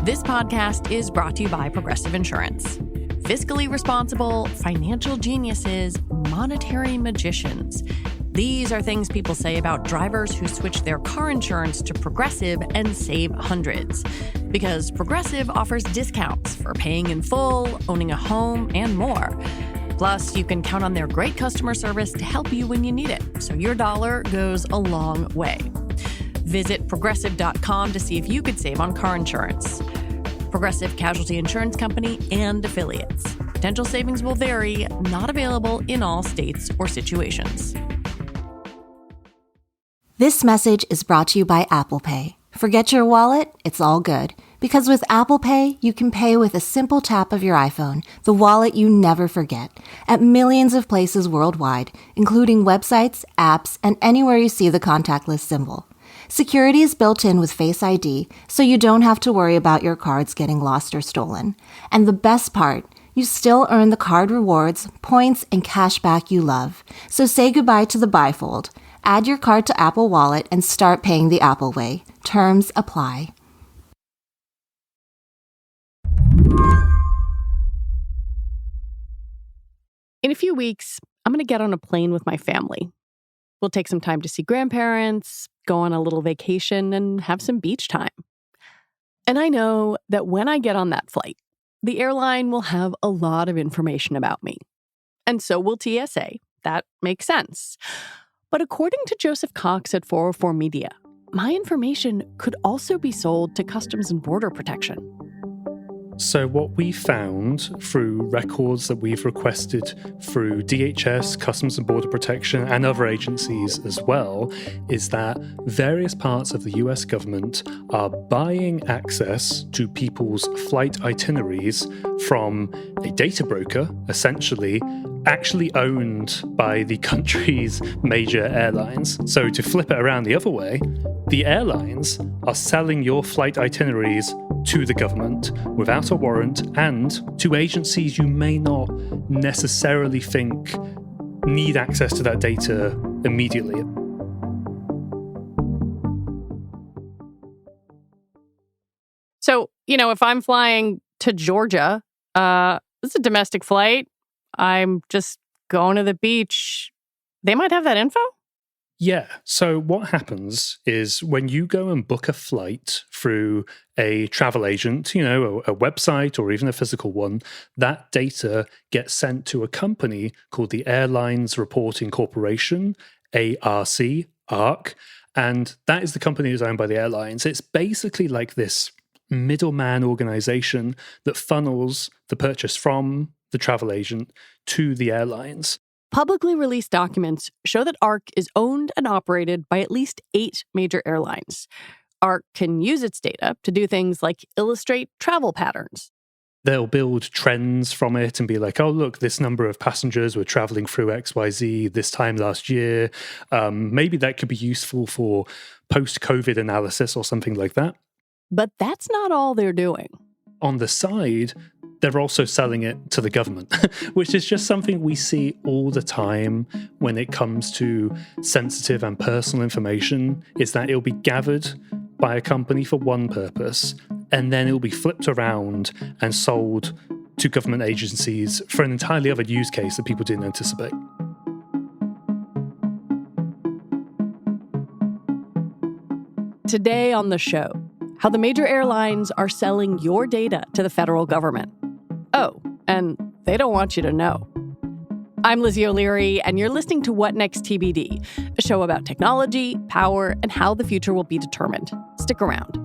This podcast is brought to you by Progressive Insurance. Fiscally responsible, financial geniuses, monetary magicians. These are things people say about drivers who switch their car insurance to Progressive and save hundreds. Because Progressive offers discounts for paying in full, owning a home, and more. Plus, you can count on their great customer service to help you when you need it, so your dollar goes a long way. Visit Progressive.com to see if you could save on car insurance. Progressive Casualty Insurance Company and Affiliates. Potential savings will vary, not available in all states or situations. This message is brought to you by Apple Pay. Forget your wallet? It's all good. Because with Apple Pay, you can pay with a simple tap of your iPhone, the wallet you never forget, at millions of places worldwide, including websites, apps, and anywhere you see the contactless symbol. Security is built in with Face ID, so you don't have to worry about your cards getting lost or stolen. And the best part, you still earn the card rewards, points, and cash back you love. So say goodbye to the bifold. Add your card to Apple Wallet and start paying the Apple way. Terms apply. In a few weeks, I'm going to get on a plane with my family. We'll take some time to see grandparents, go on a little vacation, and have some beach time. And I know that when I get on that flight, the airline will have a lot of information about me. And so will TSA. That makes sense. But according to Joseph Cox at 404 Media, my information could also be sold to Customs and Border Protection. So what we found through records that we've requested through DHS, Customs and Border Protection, and other agencies as well, is that various parts of the US government are buying access to people's flight itineraries from a data broker, essentially, actually owned by the country's major airlines. So to flip it around the other way, the airlines are selling your flight itineraries to the government without a warrant and to agencies you may not necessarily think need access to that data immediately. So, if I'm flying to Georgia, it's a domestic flight. I'm just going to the beach. They might have that info? Yeah. So what happens is when you go and book a flight through a travel agent, a website or even a physical one, that data gets sent to a company called the Airlines Reporting Corporation, ARC, and that is the company that's owned by the airlines. It's basically like this middleman organization that funnels the purchase from the travel agent to the airlines. Publicly released documents show that ARC is owned and operated by at least 8 major airlines. ARC can use its data to do things like illustrate travel patterns. They'll build trends from it and be like, oh, look, this number of passengers were traveling through XYZ this time last year. Maybe that could be useful for post-COVID analysis or something like that. But that's not all they're doing. On the side, they're also selling it to the government, which is just something we see all the time when it comes to sensitive and personal information, is that it'll be gathered by a company for one purpose, and then it'll be flipped around and sold to government agencies for an entirely other use case that people didn't anticipate. Today on the show, how the major airlines are selling your data to the federal government. Oh, and they don't want you to know. I'm Lizzie O'Leary, and you're listening to What Next TBD, a show about technology, power, and how the future will be determined. Stick around.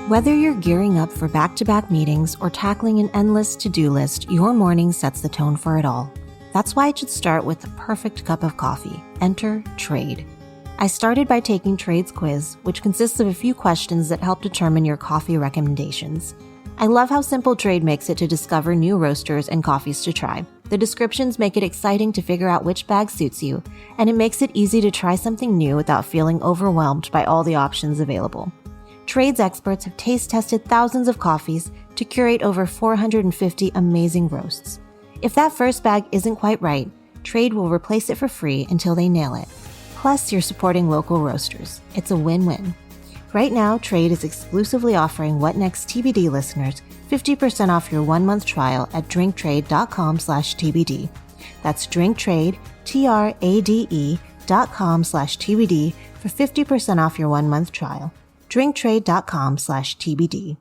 Whether you're gearing up for back-to-back meetings or tackling an endless to-do list, your morning sets the tone for it all. That's why it should start with the perfect cup of coffee. Enter Trade. I started by taking Trade's quiz, which consists of a few questions that help determine your coffee recommendations. I love how simple Trade makes it to discover new roasters and coffees to try. The descriptions make it exciting to figure out which bag suits you, and it makes it easy to try something new without feeling overwhelmed by all the options available. Trade's experts have taste-tested thousands of coffees to curate over 450 amazing roasts. If that first bag isn't quite right, Trade will replace it for free until they nail it. Plus, you're supporting local roasters. It's a win-win. Right now, Trade is exclusively offering What Next TBD listeners 50% off your 1-month trial at drinktrade.com/TBD. That's drinktrade, TRADE.com/TBD for 50% off your 1-month trial. drinktrade.com/TBD.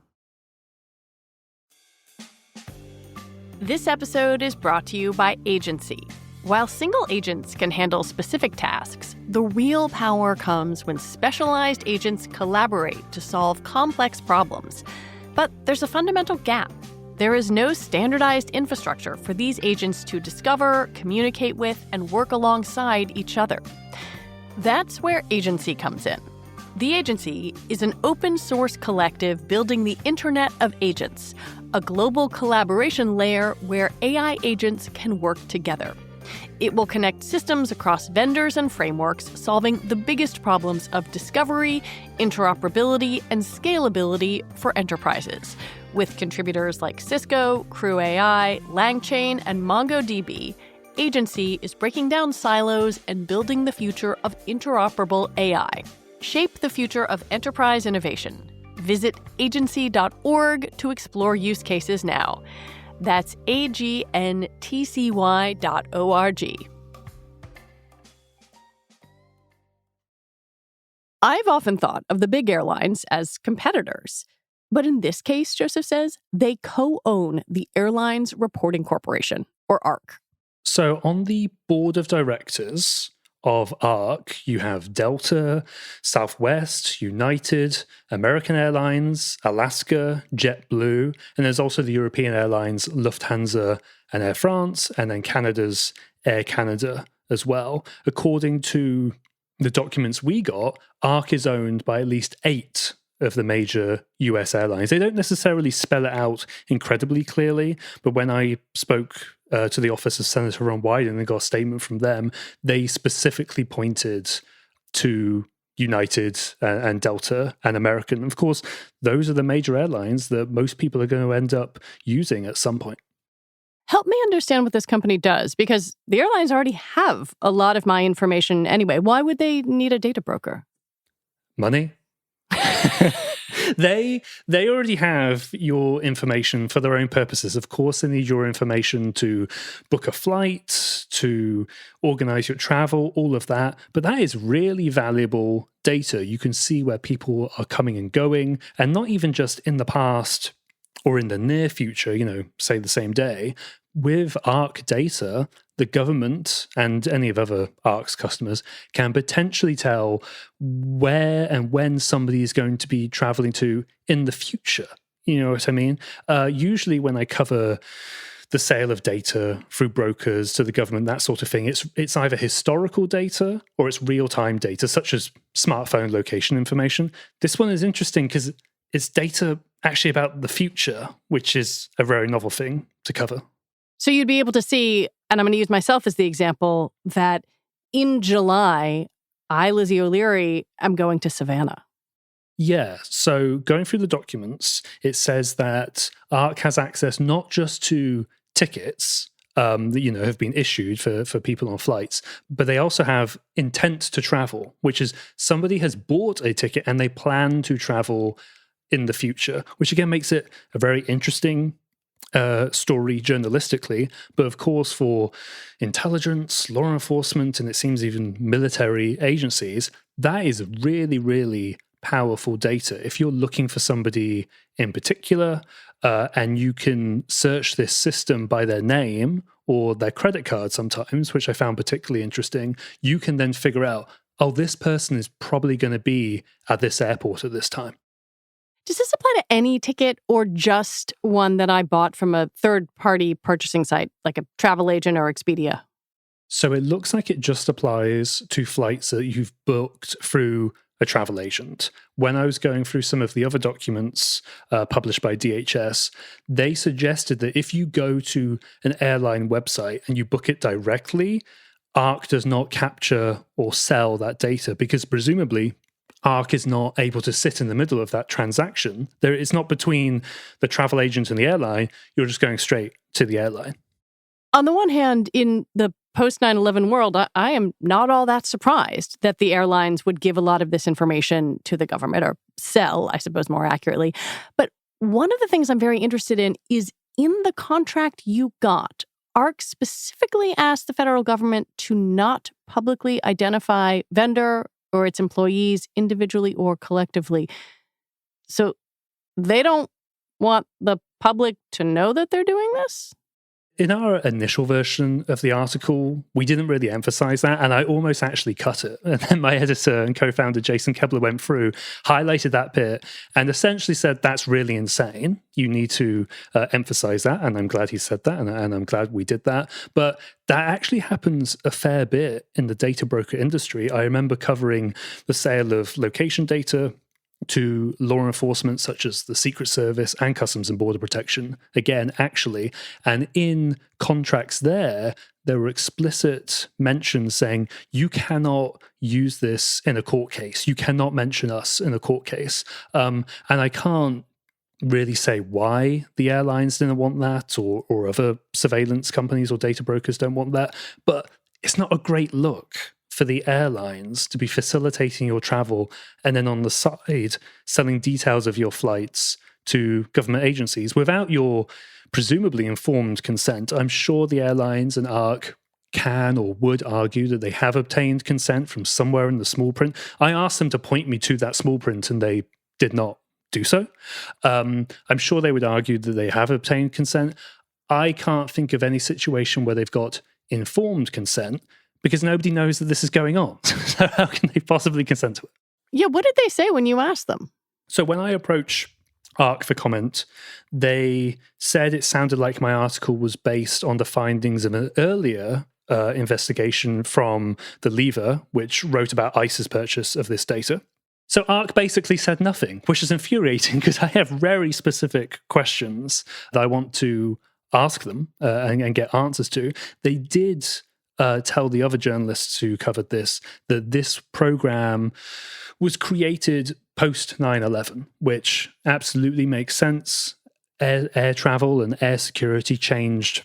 This episode is brought to you by Agency. While single agents can handle specific tasks, the real power comes when specialized agents collaborate to solve complex problems. But there's a fundamental gap. There is no standardized infrastructure for these agents to discover, communicate with, and work alongside each other. That's where Agency comes in. The Agency is an open-source collective building the Internet of Agents, a global collaboration layer where AI agents can work together. It will connect systems across vendors and frameworks, solving the biggest problems of discovery, interoperability, and scalability for enterprises. With contributors like Cisco, Crew AI, LangChain, and MongoDB, Agency is breaking down silos and building the future of interoperable AI. Shape the future of enterprise innovation. Visit agency.org to explore use cases now. That's agntcy.org. I've often thought of the big airlines as competitors. But in this case, Joseph says, they co-own the Airlines Reporting Corporation, or ARC. So on the board of directors of ARC, you have Delta, Southwest, United, American Airlines, Alaska, JetBlue, and there's also the European airlines Lufthansa and Air France, and then Canada's Air Canada as well. According to the documents we got, ARC is owned by at least 8 of the major US airlines. They don't necessarily spell it out incredibly clearly, but when I spoke to the office of Senator Ron Wyden and got a statement from them, they specifically pointed to United and Delta and American. Of course, those are the major airlines that most people are going to end up using at some point. Help me understand what this company does, because the airlines already have a lot of my information anyway. Why would they need a data broker? Money. They already have your information for their own purposes. Of course, they need your information to book a flight, to organize your travel, all of that. But that is really valuable data. You can see where people are coming and going, and not even just in the past or in the near future, say the same day. With ARC data, the government and any of other ARC's customers can potentially tell where and when somebody is going to be traveling to in the future. You know what I mean? Usually when I cover the sale of data through brokers to the government, that sort of thing, it's either historical data or it's real-time data, such as smartphone location information. This one is interesting because it's data actually about the future, which is a very novel thing to cover. So you'd be able to see, and I'm going to use myself as the example, that in July, I, Lizzie O'Leary, am going to Savannah. Yeah, so going through the documents, it says that ARC has access not just to tickets that have been issued for people on flights, but they also have intent to travel, which is somebody has bought a ticket and they plan to travel in the future, which again makes it a very interesting story journalistically, but of course for intelligence, law enforcement, and it seems even military agencies, that is really, really powerful data. If you're looking for somebody in particular, and you can search this system by their name or their credit card sometimes, which I found particularly interesting, you can then figure out, oh, this person is probably going to be at this airport at this time. Does this apply to any ticket or just one that I bought from a third-party purchasing site, like a travel agent or Expedia? So it looks like it just applies to flights that you've booked through a travel agent. When I was going through some of the other documents published by DHS, they suggested that if you go to an airline website and you book it directly, ARC does not capture or sell that data because presumably ARC is not able to sit in the middle of that transaction. It's not between the travel agent and the airline. You're just going straight to the airline. On the one hand, in the post 9/11 world, I am not all that surprised that the airlines would give a lot of this information to the government, or sell, I suppose, more accurately. But one of the things I'm very interested in is in the contract you got, ARC specifically asked the federal government to not publicly identify vendor or its employees individually or collectively. So they don't want the public to know that they're doing this? In our initial version of the article, we didn't really emphasize that, and I almost actually cut it. And then my editor and co-founder, Jason Kebler, went through, highlighted that bit, and essentially said, that's really insane. You need to emphasize that, and I'm glad he said that, and I'm glad we did that. But that actually happens a fair bit in the data broker industry. I remember covering the sale of location data to law enforcement such as the Secret Service and Customs and Border Protection, again, actually. And in contracts there were explicit mentions saying, you cannot use this in a court case. You cannot mention us in a court case. And I can't really say why the airlines didn't want that, or other surveillance companies or data brokers don't want that. But it's not a great look for the airlines to be facilitating your travel and then on the side selling details of your flights to government agencies without your presumably informed consent. I'm sure the airlines and ARC can or would argue that they have obtained consent from somewhere in the small print. I asked them to point me to that small print and they did not do so. I'm sure they would argue that they have obtained consent. I can't think of any situation where they've got informed consent, because nobody knows that this is going on. So how can they possibly consent to it? Yeah, what did they say when you asked them? So when I approached ARC for comment, they said it sounded like my article was based on the findings of an earlier investigation from the Lever, which wrote about ICE's purchase of this data. So ARC basically said nothing, which is infuriating because I have very specific questions that I want to ask them and get answers to. They did tell the other journalists who covered this that this program was created post 9/11, which absolutely makes sense. Air travel and air security changed,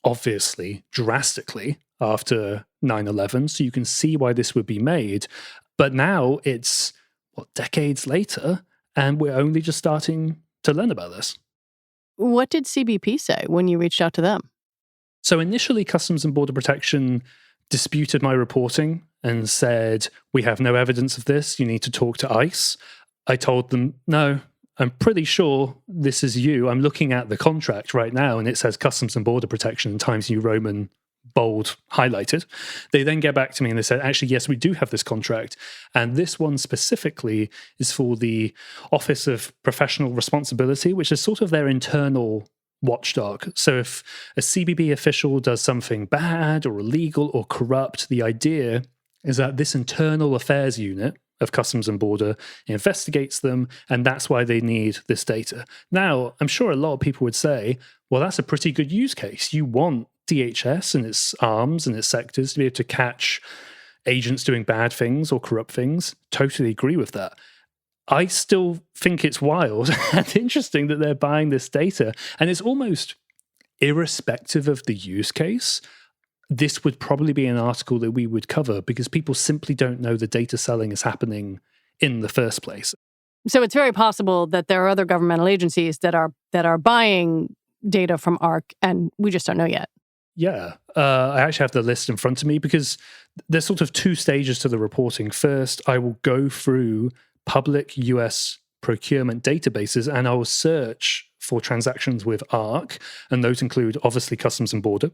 obviously, drastically after 9/11, so you can see why this would be made. But now it's, decades later, and we're only just starting to learn about this. What did CBP say when you reached out to them? So initially, Customs and Border Protection disputed my reporting and said, we have no evidence of this. You need to talk to ICE. I told them, no, I'm pretty sure this is you. I'm looking at the contract right now, and it says Customs and Border Protection in Times New Roman, bold, highlighted. They then get back to me and they said, actually, yes, we do have this contract. And this one specifically is for the Office of Professional Responsibility, which is sort of their internal watchdog. So if a CBP official does something bad or illegal or corrupt, the idea is that this internal affairs unit of Customs and Border investigates them, and that's why they need this data. Now, I'm sure a lot of people would say, well, that's a pretty good use case. You want DHS and its arms and its sectors to be able to catch agents doing bad things or corrupt things. Totally agree with that. I still think it's wild and interesting that they're buying this data. And it's almost irrespective of the use case. This would probably be an article that we would cover because people simply don't know the data selling is happening in the first place. So it's very possible that there are other governmental agencies that are buying data from ARC, and we just don't know yet. Yeah, I actually have the list in front of me because there's sort of two stages to the reporting. First, I will go through public US procurement databases and I will search for transactions with ARC, and those include obviously Customs and Border,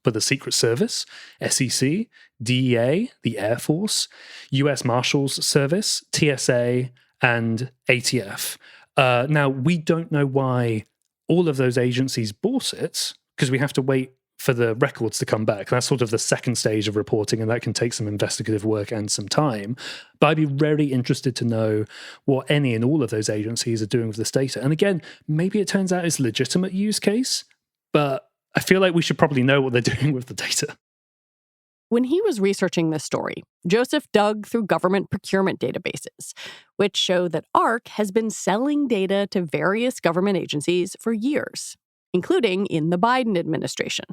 but the Secret Service, SEC, DEA, the Air Force, US Marshals Service, TSA, and ATF. Now, we don't know why all of those agencies bought it because we have to wait for the records to come back. That's sort of the second stage of reporting, and that can take some investigative work and some time. But I'd be very interested to know what any and all of those agencies are doing with this data. And again, maybe it turns out it's a legitimate use case, but I feel like we should probably know what they're doing with the data. When he was researching this story, Joseph dug through government procurement databases, which show that ARC has been selling data to various government agencies for years, including in the Biden administration.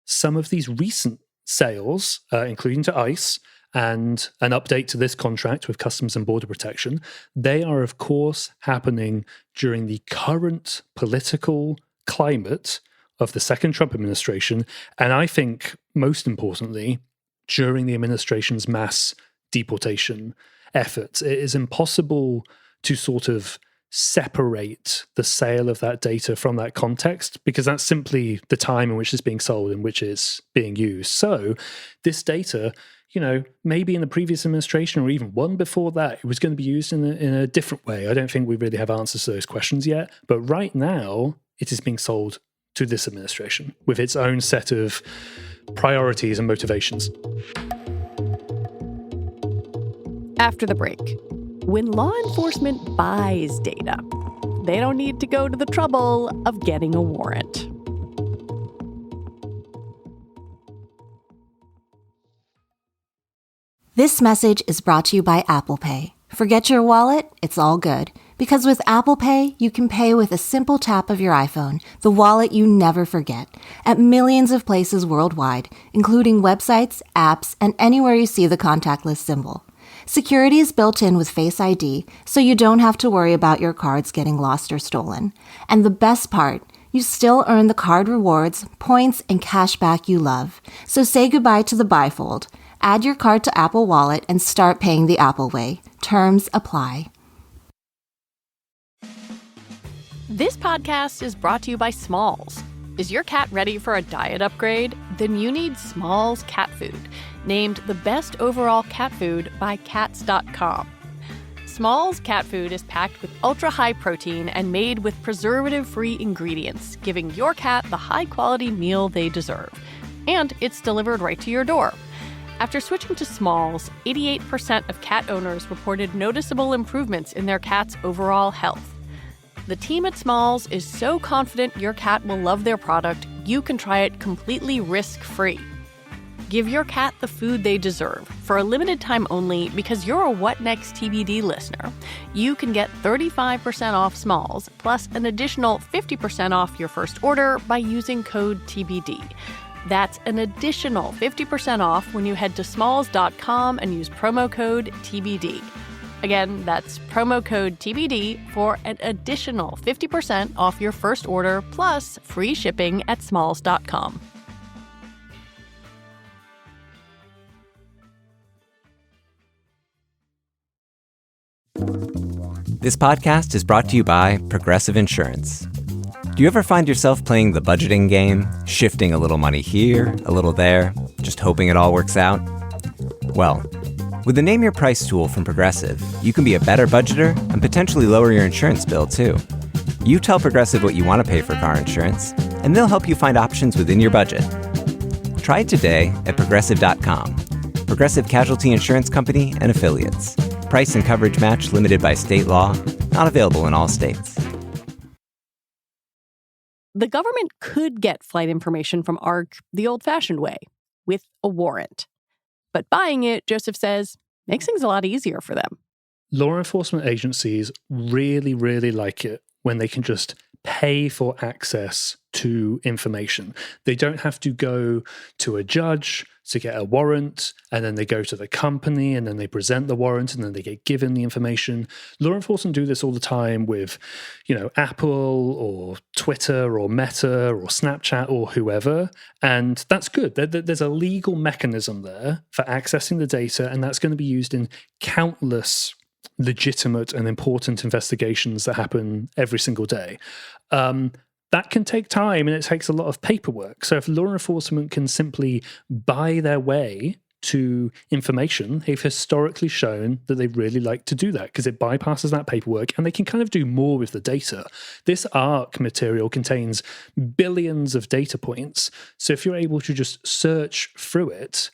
Some of these recent sales, including to ICE, and an update to this contract with Customs and Border Protection, they are, of course, happening during the current political climate of the second Trump administration. And I think, most importantly, during the administration's mass deportation efforts. It is impossible to sort of separate the sale of that data from that context, because that's simply the time in which it's being sold and which is being used. So this data, maybe in the previous administration or even one before that, it was going to be used in a different way. I don't think we really have answers to those questions yet. But right now, it is being sold to this administration with its own set of priorities and motivations. After the break, when law enforcement buys data, they don't need to go to the trouble of getting a warrant. This message is brought to you by Apple Pay. Forget your wallet? It's all good. Because with Apple Pay, you can pay with a simple tap of your iPhone, the wallet you never forget, at millions of places worldwide, including websites, apps, and anywhere you see the contactless symbol. Security is built in with Face ID, so you don't have to worry about your cards getting lost or stolen. And the best part, you still earn the card rewards, points, and cash back you love. So say goodbye to the bifold. Add your card to Apple Wallet and start paying the Apple way. Terms apply. This podcast is brought to you by Smalls. Is your cat ready for a diet upgrade? Then you need Smalls cat food, named the best overall cat food by Cats.com. Smalls cat food is packed with ultra-high protein and made with preservative-free ingredients, giving your cat the high-quality meal they deserve. And it's delivered right to your door. After switching to Smalls, 88% of cat owners reported noticeable improvements in their cat's overall health. The team at Smalls is so confident your cat will love their product, you can try it completely risk-free. Give your cat the food they deserve for a limited time only because you're a What Next TBD listener. You can get 35% off Smalls plus an additional 50% off your first order by using code TBD. That's an additional 50% off when you head to smalls.com and use promo code TBD. Again, that's promo code TBD for an additional 50% off your first order plus free shipping at smalls.com. This podcast is brought to you by Progressive Insurance. Do you ever find yourself playing the budgeting game, shifting a little money here, a little there, just hoping it all works out? Well, with the Name Your Price tool from Progressive, you can be a better budgeter and potentially lower your insurance bill, too. You tell Progressive what you want to pay for car insurance, and they'll help you find options within your budget. Try it today at Progressive.com. Progressive Casualty Insurance Company and Affiliates. Price and coverage match limited by state law. Not available in all states. The government could get flight information from ARC the old-fashioned way, with a warrant. But buying it, Joseph says, makes things a lot easier for them. Law enforcement agencies really, really like it when they can just pay for access to information. They don't have to go to a judge to get a warrant, and then they go to the company, and then they present the warrant, and then they get given the information. Law enforcement do this all the time with, Apple or Twitter or Meta or Snapchat or whoever, and that's good. There's a legal mechanism there for accessing the data, and that's going to be used in countless legitimate and important investigations that happen every single day. That can take time and it takes a lot of paperwork. So if law enforcement can simply buy their way to information, they've historically shown that they really like to do that because it bypasses that paperwork and they can kind of do more with the data. This ARC material contains billions of data points. So if you're able to just search through it,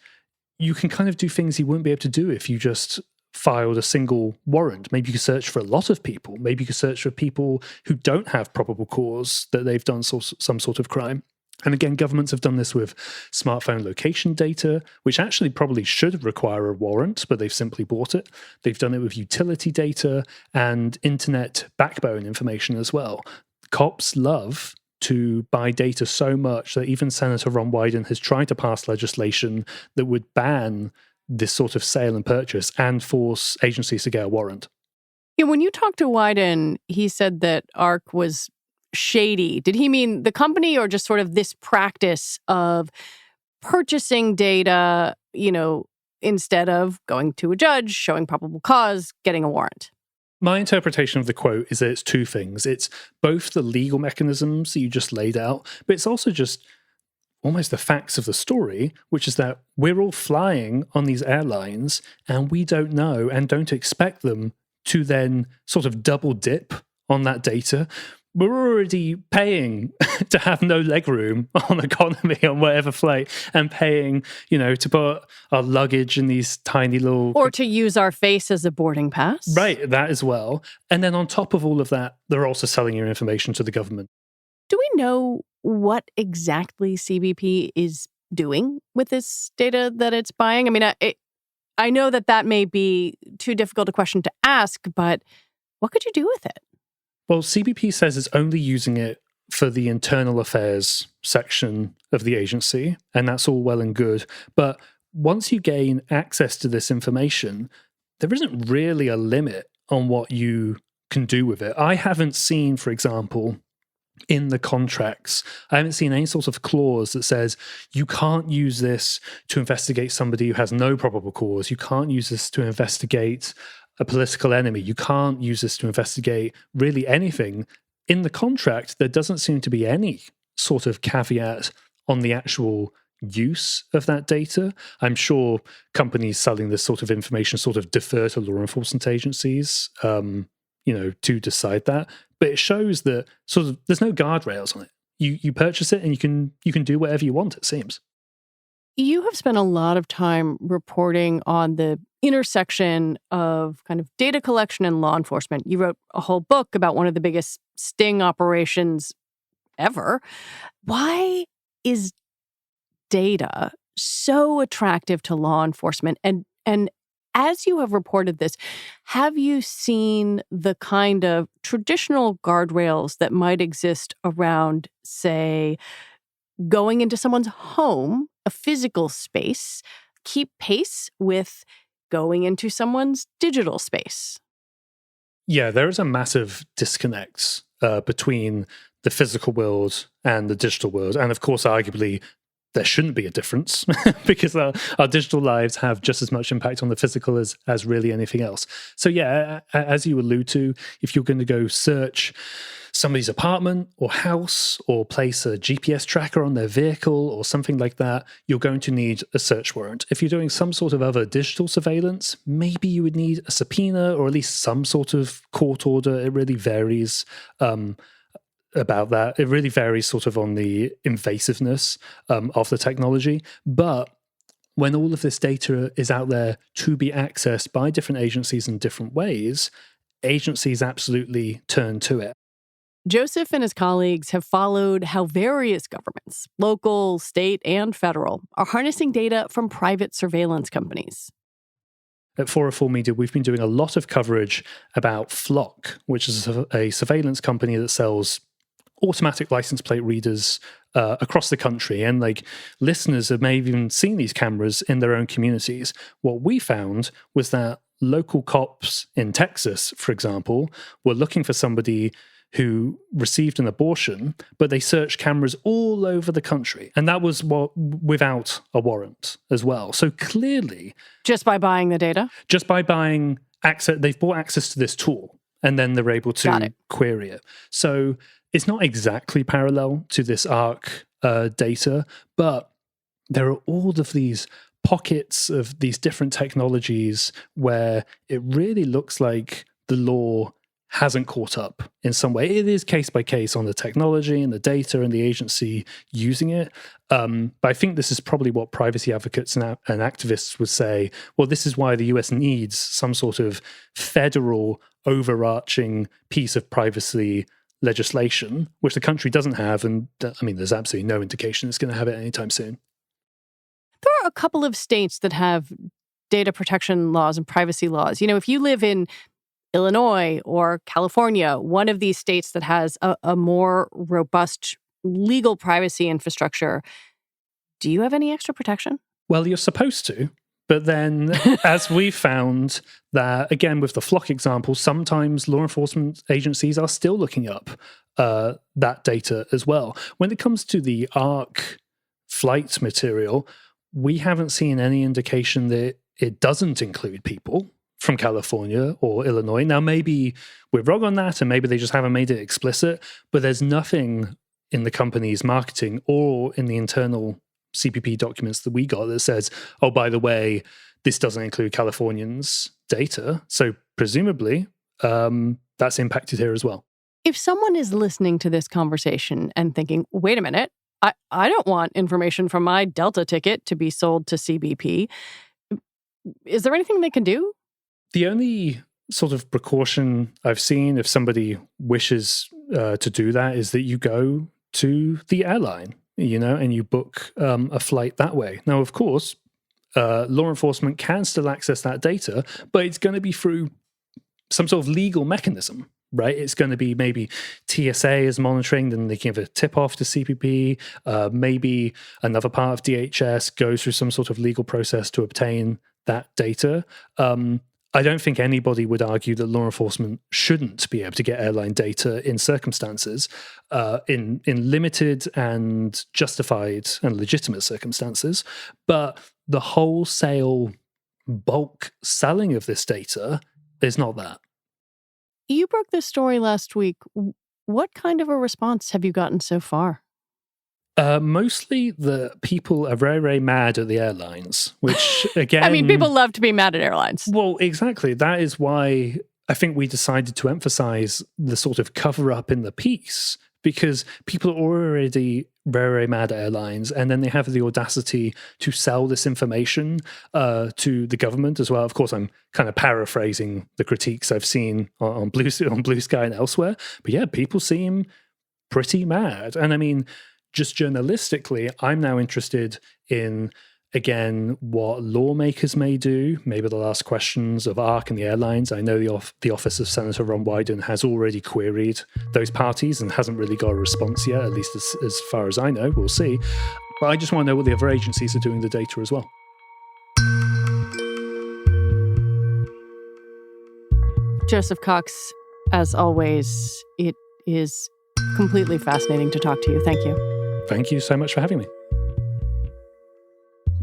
you can kind of do things you wouldn't be able to do if you just filed a single warrant. Maybe you could search for a lot of people. Maybe you could search for people who don't have probable cause that they've done some sort of crime. And again, governments have done this with smartphone location data, which actually probably should require a warrant, but they've simply bought it. They've done it with utility data and internet backbone information as well. Cops love to buy data so much that even Senator Ron Wyden has tried to pass legislation that would ban this sort of sale and purchase and force agencies to get a warrant. Yeah, when you talked to Wyden, he said that ARC was shady. Did he mean the company or just sort of this practice of purchasing data, instead of going to a judge, showing probable cause, getting a warrant? My interpretation of the quote is that it's two things. It's both the legal mechanisms that you just laid out, but it's also just almost the facts of the story, which is that we're all flying on these airlines and we don't know and don't expect them to then sort of double dip on that data. We're already paying to have no legroom on economy on whatever flight and paying, to put our luggage in these tiny little... Or to use our face as a boarding pass. Right, that as well. And then on top of all of that, they're also selling your information to the government. Do we know what exactly CBP is doing with this data that it's buying? I mean, I know that may be too difficult a question to ask, but what could you do with it? Well, CBP says it's only using it for the internal affairs section of the agency, and that's all well and good. But once you gain access to this information, there isn't really a limit on what you can do with it. I haven't seen, for example, in the contracts, I haven't seen any sort of clause that says you can't use this to investigate somebody who has no probable cause. You can't use this to investigate a political enemy. You can't use this to investigate really anything. In the contract, there doesn't seem to be any sort of caveat on the actual use of that data. I'm sure companies selling this sort of information sort of defer to law enforcement agencies, to decide that. But it shows that sort of there's no guardrails on it. You purchase it and you can do whatever you want, it seems. You have spent a lot of time reporting on the intersection of kind of data collection and law enforcement. You wrote a whole book about one of the biggest sting operations ever. Why is data so attractive to law enforcement? And as you have reported this, have you seen the kind of traditional guardrails that might exist around, say, going into someone's home, a physical space, keep pace with going into someone's digital space? Yeah, there is a massive disconnect between the physical world and the digital world. And of course, arguably, there shouldn't be a difference because our digital lives have just as much impact on the physical as really anything else. So yeah, as you allude to, if you're going to go search somebody's apartment or house or place a GPS tracker on their vehicle or something like that, you're going to need a search warrant. If you're doing some sort of other digital surveillance, maybe you would need a subpoena or at least some sort of court order. It really varies about that. It really varies sort of on the invasiveness of the technology. But when all of this data is out there to be accessed by different agencies in different ways, agencies absolutely turn to it. Joseph and his colleagues have followed how various governments, local, state, and federal, are harnessing data from private surveillance companies. At 404 Media, we've been doing a lot of coverage about Flock, which is a surveillance company that sells automatic license plate readers across the country. And listeners have maybe even seen these cameras in their own communities. What we found was that local cops in Texas, for example, were looking for somebody who received an abortion, but they searched cameras all over the country. And that was without a warrant as well. So clearly... Just by buying the data? Just by buying access, they've bought access to this tool, and then they're able to query it. So it's not exactly parallel to this ARC data, but there are all of these pockets of these different technologies where it really looks like the law hasn't caught up in some way. It is case by case on the technology and the data and the agency using it. But I think this is probably what privacy advocates and activists would say, well, this is why the US needs some sort of federal overarching piece of privacy legislation, which the country doesn't have. And I mean, there's absolutely no indication it's going to have it anytime soon. There are a couple of states that have data protection laws and privacy laws. If you live in Illinois or California, one of these states that has a more robust legal privacy infrastructure, do you have any extra protection? Well, you're supposed to. But then, as we found that, again, with the flock example, sometimes law enforcement agencies are still looking up that data as well. When it comes to the ARC flight material, we haven't seen any indication that it doesn't include people from California or Illinois. Now, maybe we're wrong on that, and maybe they just haven't made it explicit, but there's nothing in the company's marketing or in the internal CPP documents that we got that says, oh, by the way, this doesn't include Californians' data. So presumably, that's impacted here as well. If someone is listening to this conversation and thinking, wait a minute, I don't want information from my Delta ticket to be sold to CBP, is there anything they can do? The only sort of precaution I've seen if somebody wishes to do that is that you go to the airline, and you book a flight that way. Now, of course, law enforcement can still access that data, but it's going to be through some sort of legal mechanism, right? It's going to be maybe TSA is monitoring, then they give a tip-off to CPP. Maybe another part of DHS goes through some sort of legal process to obtain that data. I don't think anybody would argue that law enforcement shouldn't be able to get airline data in circumstances, in limited and justified and legitimate circumstances. But the wholesale bulk selling of this data is not that. You broke this story last week. What kind of a response have you gotten so far? Mostly the people are very, very mad at the airlines, which again... I mean, people love to be mad at airlines. Well, exactly. That is why I think we decided to emphasize the sort of cover-up in the piece, because people are already very, very mad at airlines, and then they have the audacity to sell this information to the government as well. Of course, I'm kind of paraphrasing the critiques I've seen on Blue Sky and elsewhere, but yeah, people seem pretty mad. And I mean, just journalistically, I'm now interested in, again, what lawmakers may do. Maybe they'll ask questions of ARC and the airlines. I know the office of Senator Ron Wyden has already queried those parties and hasn't really got a response yet, at least as far as I know. We'll see. But I just want to know what the other agencies are doing with the data as well. Joseph Cox, as always, it is completely fascinating to talk to you. Thank you. Thank you so much for having me.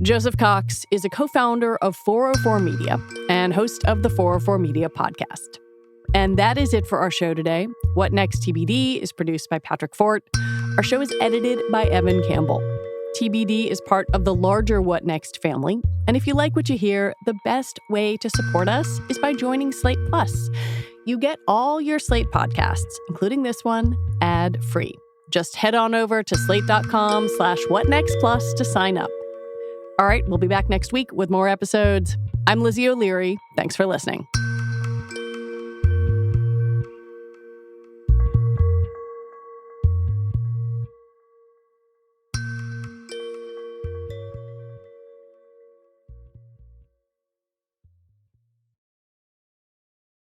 Joseph Cox is a co-founder of 404 Media and host of the 404 Media podcast. And that is it for our show today. What Next TBD is produced by Patrick Fort. Our show is edited by Evan Campbell. TBD is part of the larger What Next family. And if you like what you hear, the best way to support us is by joining Slate Plus. You get all your Slate podcasts, including this one, ad-free. Just head on over to slate.com/whatnextplus to sign up. All right, we'll be back next week with more episodes. I'm Lizzie O'Leary. Thanks for listening.